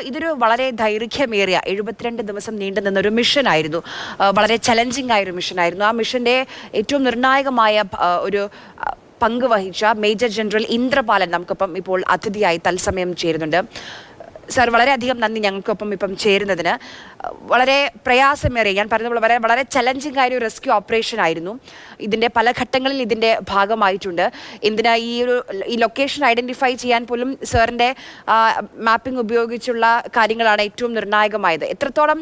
ഇതൊരു വളരെ ദൈർഘ്യമേറിയ 72 ദിവസം നീണ്ടു നിന്നൊരു മിഷനായിരുന്നു. വളരെ ചലഞ്ചിങ് ആയൊരു മിഷനായിരുന്നു. ആ മിഷന്റെ ഏറ്റവും നിർണായകമായ ഒരു പങ്ക് വഹിച്ച മേജർ ജനറൽ ഇന്ദ്രപാലൻ നമുക്കൊപ്പം ഇപ്പോൾ അതിഥിയായി തത്സമയം ചേരുന്നുണ്ട്. സർ, വളരെയധികം നന്ദി ഞങ്ങൾക്കൊപ്പം ഇപ്പം ചേരുന്നതിന്. വളരെ പ്രയാസമേറിയ, ഞാൻ പറഞ്ഞതുപോലെ വളരെ ചലഞ്ചിങ് ആയ ഒരു റെസ്ക്യൂ ഓപ്പറേഷൻ ആയിരുന്നു. ഇതിൻ്റെ പല ഘട്ടങ്ങളിൽ ഇതിൻ്റെ ഭാഗമായിട്ടുണ്ട്. എന്തിനാ ഈ ലൊക്കേഷൻ ഐഡൻറ്റിഫൈ ചെയ്യാൻ പോലും സാറിൻ്റെ മാപ്പിംഗ് ഉപയോഗിച്ചുള്ള കാര്യങ്ങളാണ് ഏറ്റവും നിർണായകമായത്. എത്രത്തോളം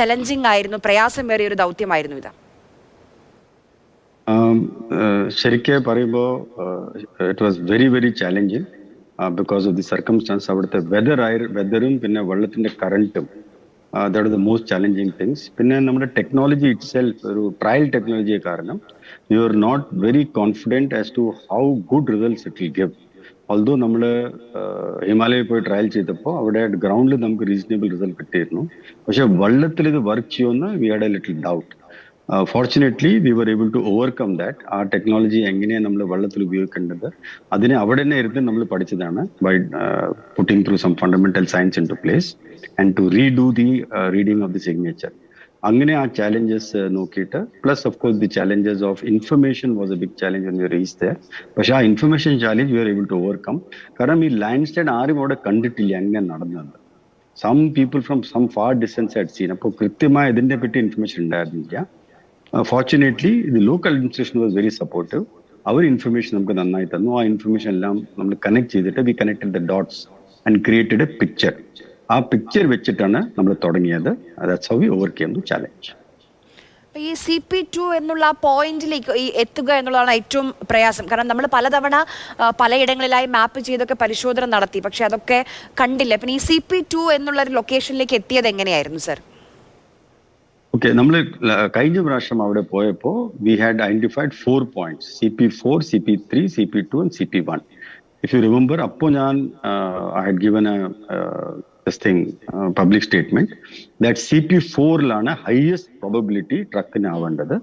ചലഞ്ചിങ് ആയിരുന്നു, പ്രയാസമേറിയ ഒരു ദൗത്യമായിരുന്നു ഇത്? ശരിക്കും പറയുമ്പോൾ it was very challenging because of the circumstance. അവിടുത്തെ വെതറും പിന്നെ വെള്ളത്തിന്റെ കറണ്ടും, that are the most challenging things. പിന്നെ നമ്മുടെ ടെക്നോളജി ഇറ്റ് സെൽഫ് ഒരു ട്രയൽ ടെക്നോളജിയെ കാരണം you are not very confident as to how good results it will give. Although നമ്മൾ ഹിമാലയയിൽ പോയി ട്രയൽ ചെയ്തപ്പോൾ അവിടെ ഗ്രൗണ്ടിൽ നമുക്ക് റീസണബിൾ റിസൾട്ട് കിട്ടിയിരുന്നു. പക്ഷെ വെള്ളത്തിൽ ഇത് വർക്ക് ചെയ്യുമെന്ന് we had A little doubt. Fortunately, we were able to overcome that. Our technology എങ്ങനെയാണ് നമ്മൾ വെള്ളത്തിൽ ഉപയോഗിക്കേണ്ടത് അതിനെ അവിടെ തന്നെ ഇരുന്ന് നമ്മൾ പഠിച്ചതാണ് by putting through some fundamental science into place and to redo the reading of the signature. അങ്ങനെ ആ ചാലഞ്ചസ് നോക്കിയിട്ട്, plus of course the challenges of information was a big challenge when we reached there. പക്ഷെ ആ information challenge we were able to overcome. കാരണം ഈ land slide ആരും അവിടെ കണ്ടിട്ടില്ല അങ്ങനെ നടന്നത്. Some people from some far distance had seen. അപ്പോൾ കൃത്യമായി ഇതിനെ പറ്റി ഇൻഫർമേഷൻ ഉണ്ടായിരുന്നില്ല. Fortunately, the local administration was very supportive. Our information നമുക്ക് നന്നായി തന്നു. ആ ഇൻഫർമേഷൻ എല്ലാം നമ്മൾ കണക്ട് ചെയ്തിട്ട് we connected the dots and created a picture. ആ പിക്ചർ വെച്ചിട്ടാണ് നമ്മൾ തുടങ്ങിയത്. That's how we overcame the challenge. ഈ CP2 എന്നുള്ള പോയിന്റിലേക്ക് എത്തുക എന്നുള്ളതാണ് ഏറ്റവും പ്രയാസം. കാരണം നമ്മൾ പലതവണ പലയിടങ്ങളിലായി മാപ്പ് ചെയ്തൊക്കെ പരിശോധന നടത്തി, പക്ഷെ അതൊക്കെ കണ്ടില്ല. പിന്നെ ഈ CP2 എന്നുള്ള ഒരു ലൊക്കേഷനിലേക്ക് എത്തിയത് എങ്ങനെയായിരുന്നു സർ? ഓക്കെ, നമ്മൾ കഴിഞ്ഞ പ്രാവശ്യം അവിടെ പോയപ്പോൾ we had identified 4 points: CP4, CP3, CP2 and CP1. If you remember, അപ്പോൾ ഞാൻ I had given public statement that CP4ലാണ് ഹയസ്റ്റ് പ്രോബബിലിറ്റി ട്രക്കിന് ആവേണ്ടത്,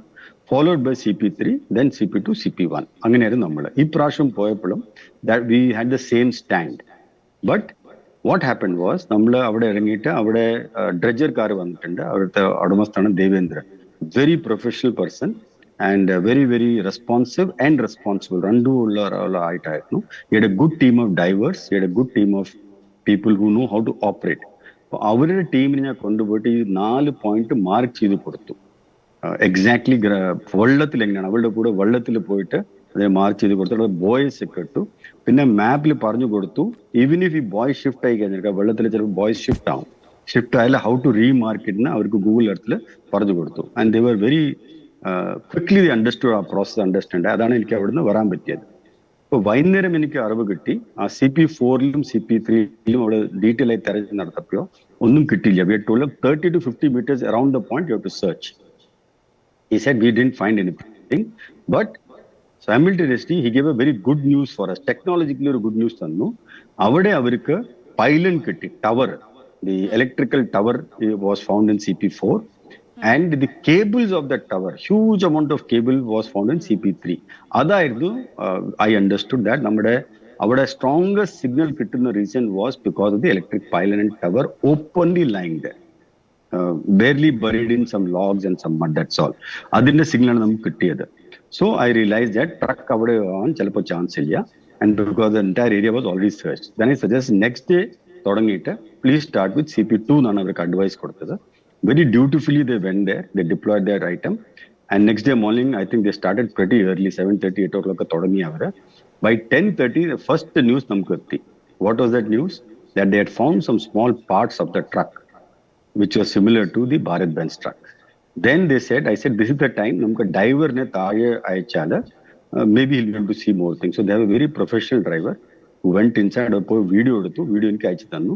followed by CP3, then CP2, CP1. അങ്ങനെയായിരുന്നു നമ്മൾ. ഈ പ്രാവശ്യം പോയപ്പോഴും that we had the same stand. But what happen was, നമ്മൾ അവിടെ ഇറങ്ങിയിട്ട് അവിടെ ഡ്രഡ്ജർ കാർ വന്നിട്ടുണ്ട്. അവിടുത്തെ ഉടമസ്ഥാണ് Devendran, very professional person and very responsive and responsible രണ്ടും ഉള്ള ആയിട്ടായിരുന്നു. ഈയുടെ ഗുഡ് ടീം ഓഫ് ഡൈവേഴ്സ്, ഈയുടെ good team of people who know how to operate. അപ്പോൾ അവരുടെ ടീമിനെ ഞാൻ കൊണ്ടുപോയിട്ട് ഈ 4 പോയിന്റ് മാർക്ക് ചെയ്ത് കൊടുത്തു. എക്സാക്ട്ലി വെള്ളത്തിൽ എങ്ങനെയാണ്, അവളുടെ കൂടെ വെള്ളത്തിൽ പോയിട്ട് അതിനെ മാർക്ക് ചെയ്ത് കൊടുത്തു. ബോയ്സ് ഒക്കെ ഇട്ടു. പിന്നെ മാപ്പിൽ പറഞ്ഞു കൊടുത്തു, ഈവൻ ഇഫ് ഈ ബോയ്സ് ഷിഫ്റ്റ് ആയി കഴിഞ്ഞാൽ വെള്ളത്തിൽ ചിലപ്പോൾ ബോയ്സ് ഷിഫ്റ്റ് ആവും, ഷിഫ്റ്റ് ആയാലും ഹൗ ടു റീമാർക്കറ്റിന് അവർക്ക് ഗൂഗിൾ എർത്തിൽ പറഞ്ഞു കൊടുത്തു. And they were very quickly understood, ആ പ്രോസസ് അണ്ടർസ്റ്റാൻഡ്. അതാണ് എനിക്ക് അവിടുന്ന് വരാൻ പറ്റിയത്. ഇപ്പോൾ വൈകുന്നേരം എനിക്ക് അറിവ് കിട്ടി, ആ CP4ലും CP3ലും അവിടെ ഡീറ്റെയിൽ ആയി തെരഞ്ഞു നടത്തപ്പോഴോ ഒന്നും കിട്ടിയില്ല. We had told 30 to 50 meters around the point you have to search. He said we didn't find anything, but simultaneously he gave a very good news for us. Technologically ഒരു good news തന്നു. അവിടെ അവർക്ക് pylon കിട്ടി, tower. The electrical tower was found in CP4 and the cables of that tower, huge amount of cable was found in CP3. അതായിരുന്നു I understood that നമ്മുടെ അവിടെ strongest signal കിട്ടുന്ന reason was because of the electric pylon and tower openly lying there. Barely buried in some logs and some mud, that's all. അതിന്റെ സിഗ്നലാണ് നമുക്ക് കിട്ടിയത്. So I realized that truck അവിടെ ആവാൻ ചിലപ്പോൾ ചാൻസ് ഇല്ല, and because the entire area was already searched. Then I suggest next day തുടങ്ങിയിട്ട് please start with CP2 എന്നാണ് അവർക്ക് അഡ്വൈസ് കൊടുത്തത്. Very dutifully they went there, they deployed their item, and next day morning I think they started pretty early, 7:30, 8 o'clock തുടങ്ങി അവർ. By 10:30 the first news നമുക്ക് എത്തി. What was that news? That they had found some small parts of the truck which was similar to the Bharat Benz truck. Then they said, I said, this is the time നമുക്ക് ഡ്രൈവറിനെ താഴെ അയച്ചാൽ maybe he'll be able to see more things. So they have a very professional driver who went inside, പോയി video എടുത്തു, video എനിക്ക് അയച്ചു തന്നു.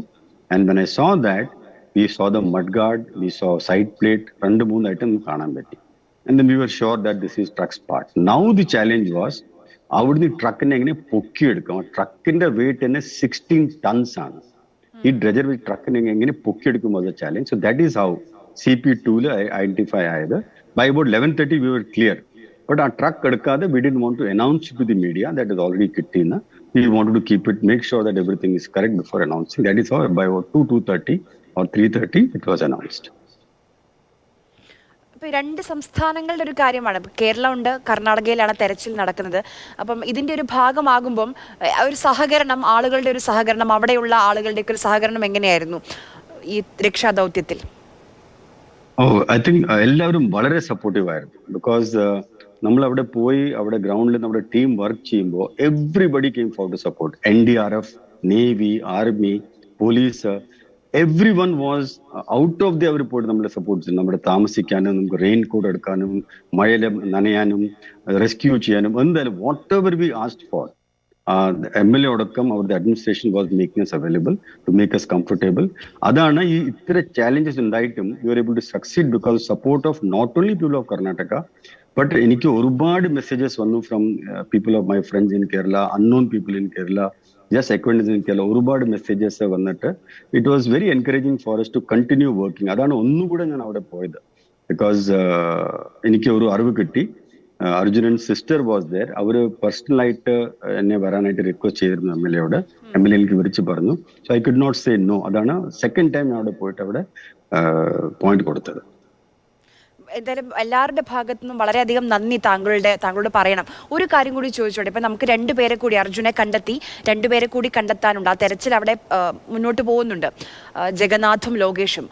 And when I saw that, we saw the mudguard, we saw side plate, 2-3 items കാണാൻ പറ്റി. And then we were sure that this is truck's part. Now the challenge was, അവിടുന്ന് ട്രക്കിനെ എങ്ങനെ പൊക്കിയെടുക്കാം. ട്രക്കിന്റെ wait തന്നെ 16 tons ആണ്. ഈ ഡ്രജർ ട്രക്കിനെ എങ്ങനെ പൊക്കിയെടുക്കും was a challenge. So that is how CP2 identify ആയത്. By about 11:30 we were clear. But our truck edukade, we didn't want to announce to the media that is already kittina. We wanted to keep it, make sure that everything is correct before announcing. That is how by 2:30 or 3:30 it was announced. അപ്പോൾ രണ്ട് സംസ്ഥാനങ്ങളുടെ ഒരു കാര്യമാണ്. കേരളമുണ്ട്, കർണാടകയിലാണ് തെരച്ചിൽ നടക്കുന്നത്. അപ്പം ഇതിൻ്റെ ഒരു ഭാഗമാകുമ്പം ഒരു സഹകരണം, ആളുകളുടെ ഒരു സഹകരണം, അവിടെയുള്ള ആളുകളുടെയൊക്കെ ഒരു സഹകരണം എങ്ങനെയായിരുന്നു ഈ രക്ഷാദൗത്യത്തിൽ? ഐ തിങ്ക് എല്ലാവരും വളരെ സപ്പോർട്ടീവ് ആയിരുന്നു. ബിക്കോസ് നമ്മൾ അവിടെ പോയി അവിടെ ഗ്രൗണ്ടിൽ നമ്മുടെ ടീം വർക്ക് ചെയ്യുമ്പോൾ everybody came for to support. NDRF, navy, army, police, every one was out of the അവർ പോയിട്ട് നമ്മളെ സപ്പോർട്ട് ചെയ്തു. നമ്മുടെ താമസിക്കാനും നമുക്ക് റെയിൻ കോട്ട് എടുക്കാനും മഴയിൽ നനയാനും റെസ്ക്യൂ ചെയ്യാനും എന്തായാലും what ever we asked for MLA അടക്കം അവരുടെ administration was making us available to make us comfortable. അതാണ് ഈ ഇത്ര ചാലഞ്ചസ് ഉണ്ടായിട്ടും you are able to succeed because support of not only people of Karnataka but എനിക്ക് ഒരുപാട് മെസ്സേജസ് വന്നു from people of my friends in Kerala, unknown people in Kerala, just acquaintance in Kerala, ഒരുപാട് messages വന്നിട്ട് it was very encouraging for us to continue working. അതാണ് ഒന്നുകൂടെ ഞാൻ അവിടെ പോയത്. ബിക്കോസ് എനിക്ക് ഒരു അറിവ് കിട്ടി. Arjunan sister was there. അവര് പേഴ്സണലായിട്ട് എന്നെ വരാനായിട്ട് റിക്വസ്റ്റ് ചെയ്തിരുന്നു MLA. എനിക്ക് വിളിച്ച് പറഞ്ഞു. So I could not say no. അതാണ് സെക്കൻഡ് ടൈം ഞാൻ അവിടെ പോയിട്ട് അവിടെ പോയിന്റ് കൊടുത്തത്. എന്തായാലും എല്ലാവരുടെ ഭാഗത്തു നിന്നും വളരെയധികം നന്ദി താങ്കളോട് പറയണം. ഒരു കാര്യം കൂടി ചോദിച്ചോട്ടെ, ഇപ്പം നമുക്ക് രണ്ടുപേരെ കൂടി അർജുനെ കണ്ടെത്തി, രണ്ടുപേരെ കൂടി കണ്ടെത്താനുണ്ട്. ആ തെരച്ചിൽ അവിടെ മുന്നോട്ട് പോകുന്നുണ്ട്. ജഗന്നാഥും ലോകേഷും,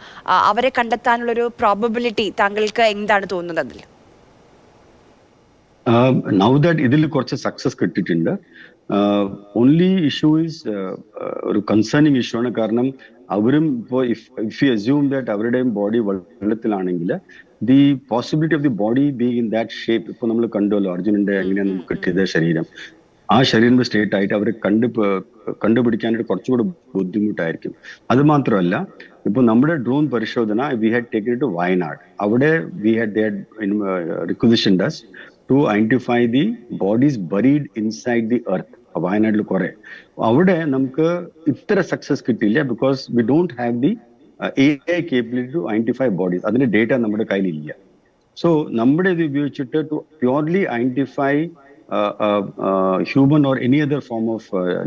അവരെ കണ്ടെത്താനുള്ളൊരു പ്രോബബിലിറ്റി താങ്കൾക്ക് എന്താണ് തോന്നുന്നത് അതിൽ? നൗ ദാറ്റ് ഇതിൽ കുറച്ച് സക്സസ് കിട്ടിയിട്ടുണ്ട്. ഓൺലി ഇഷ്യൂ ഈസ് ഒരു കൺസേണിങ് ഇഷ്യൂ ആണ്. കാരണം അവരും ഇപ്പോൾ ഇഫ് യു അസ്യൂം ദാറ്റ് അവരുടെയും ബോഡി വെള്ളത്തിലാണെങ്കിൽ the possibility of the body being in that shape, ഇപ്പൊ നമ്മൾ കണ്ടുവല്ലോ അർജുനന്റെ എങ്ങനെയാണ് നമുക്ക് കിട്ടിയത് ശരീരം, ആ ശരീരം സ്റ്റേറ്റ് ആയിട്ട് അവരെ കണ്ടുപിടിക്കാനായിട്ട് കുറച്ചുകൂടി ബുദ്ധിമുട്ടായിരിക്കും. അത് മാത്രമല്ല ഇപ്പൊ നമ്മുടെ ഡ്രോൺ പരിശോധന we had taken to Wayanad. അവിടെ we had requisitions to identify the bodies buried inside the earth. വയനാട്ടിൽ കുറെ അവിടെ നമുക്ക് ഇത്ര സക്സസ് കിട്ടിയില്ല because we don't have the AI capability to identify bodies. അതിന്റെ ഡേറ്റ നമ്മുടെ കയ്യിലില്ല. സോ നമ്മുടെ ഇത് ഉപയോഗിച്ചിട്ട് to purely identify human or any other form of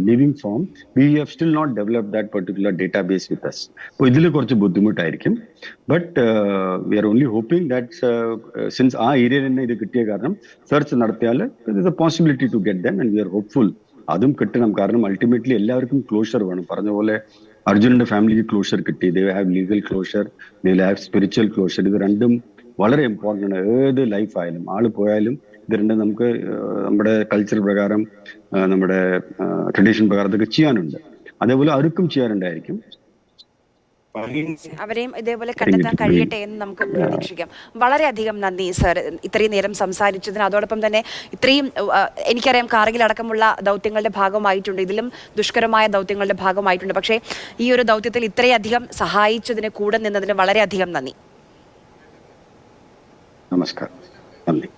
living form, we have still not developed that particular database with us. So ഇതിൽ കുറച്ച് ബുദ്ധിമുട്ടായിരിക്കും. But we are only hoping that since ആ ഏരിയയിൽ തന്നെ ഇത് കിട്ടിയ കാരണം സെർച്ച് നടത്തിയാൽ it a possibility to get them and we are hopeful അതും കിട്ടണം. കാരണം അൾട്ടിമേറ്റ്ലി എല്ലാവർക്കും ക്ലോഷർ വേണം. പറഞ്ഞ പോലെ അർജുനന്റെ ഫാമിലിക്ക് ക്ലോഷർ കിട്ടി. They have legal closure, they have spiritual closure. ഇത് രണ്ടും വളരെ ഇമ്പോർട്ടൻ്റ് ആണ്. ഏത് ലൈഫ് ആയാലും ആള് പോയാലും ഇത് രണ്ടും നമുക്ക് നമ്മുടെ കൾച്ചർ പ്രകാരം നമ്മുടെ ട്രഡീഷൻ പ്രകാരം ഇതൊക്കെ ചെയ്യാനുണ്ട്. അതേപോലെ അവർക്കും ചെയ്യാനുണ്ടായിരിക്കും. അവരെയും ഇതേപോലെ കണ്ടെത്താൻ കഴിയട്ടെ എന്ന് നമുക്ക് പ്രതീക്ഷിക്കാം. വളരെയധികം നന്ദി സർ ഇത്രയും നേരം സംസാരിച്ചതിന്. അതോടൊപ്പം തന്നെ ഇത്രയും എനിക്കറിയാം കാർഗിൽ അടക്കമുള്ള ദൗത്യങ്ങളുടെ ഭാഗമായിട്ടുണ്ട്, ഇതിലും ദുഷ്കരമായ ദൗത്യങ്ങളുടെ ഭാഗമായിട്ടുണ്ട്. പക്ഷേ ഈ ഒരു ദൗത്യത്തിൽ ഇത്രയധികം സഹായിച്ചതിന്, കൂടെ നിന്നതിന് വളരെയധികം നന്ദി. നമസ്കാരം. നന്ദി.